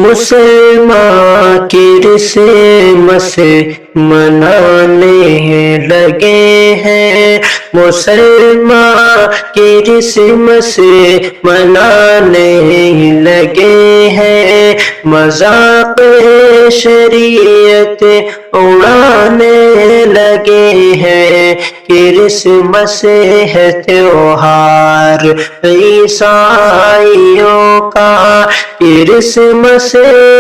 مسلمان کرسمس منانے لگے ہیں، مسلمان کرسمس منانے لگے ہیں، مذاق شریعت اڑانے لگے ہیں۔ کرسمس ہے تہوار عیسائیوں کا، کرسمس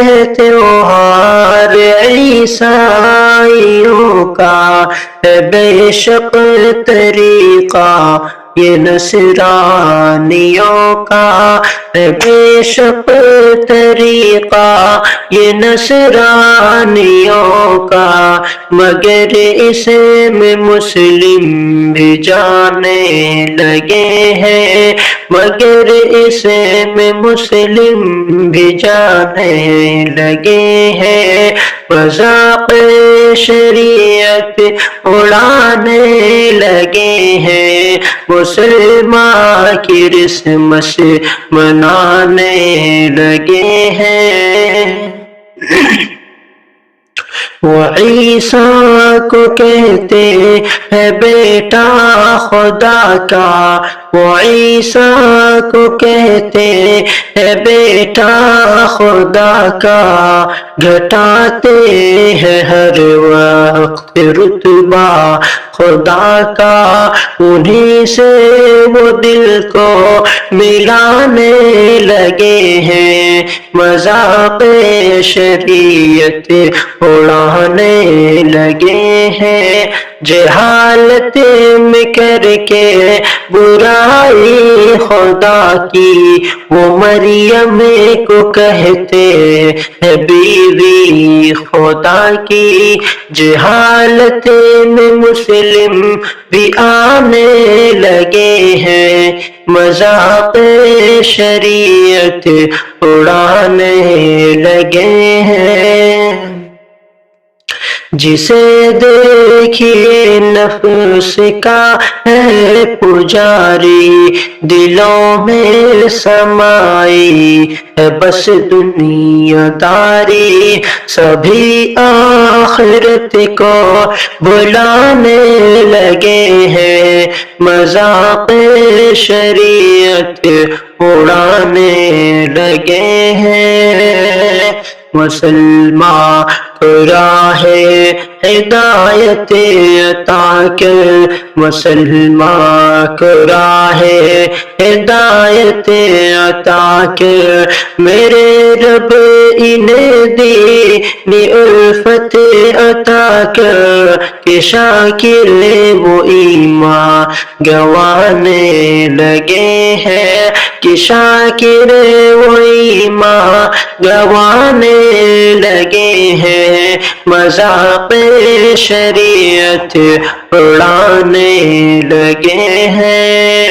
ہے تہوار عیسائیوں کا، بے شک طریقہ یہ نصرانیوں کا، بے شک طریقہ یہ نصرانیوں کا، مگر اسے میں مسلم بھی جانے لگے ہیں، مگر اسے میں مسلم بھی جانے لگے ہیں، مذاق شریعت اڑانے لگے ہیں، مسلمان کرسمس منانے لگے ہیں۔ وہ عیسیٰ کو کہتے ہیں بیٹا خدا کا، وہ عیسیٰ کو کہتے ہیں بیٹا خدا کا، گھٹاتے ہیں ہر وقت رتبہ خدا کا، انہی سے وہ دل کو ملانے لگے ہیں، مذاق شریعت اڑانے لگے ہیں، جہالت میں کر کے برائی خدا کی، وہ مریم کو کہتے ہیں بیوی خدا کی، جہالت میں مسلم بھی آنے لگے ہیں، مذاق شریعت اڑانے لگے ہیں۔ جسے دیکھیے نفس کا ہے پجاری، دلوں میں سمائی ہے بس دنیا داری، سبھی آخرت کو بلانے لگے ہیں، مذاق شریعت اڑانے لگے ہیں، مسلمان کو راہ ہدایت عطا کر، مسلمان کو راہ ہدایت عطا کر، میرے رب انہیں دین الفت عطا کر، کہ شاکر وہ ایمان گنوانے لگے ہیں، کہ شاکر وہ ایمان گنوانے لگے ہیں، مذاق شریعت اڑانے لگے ہیں۔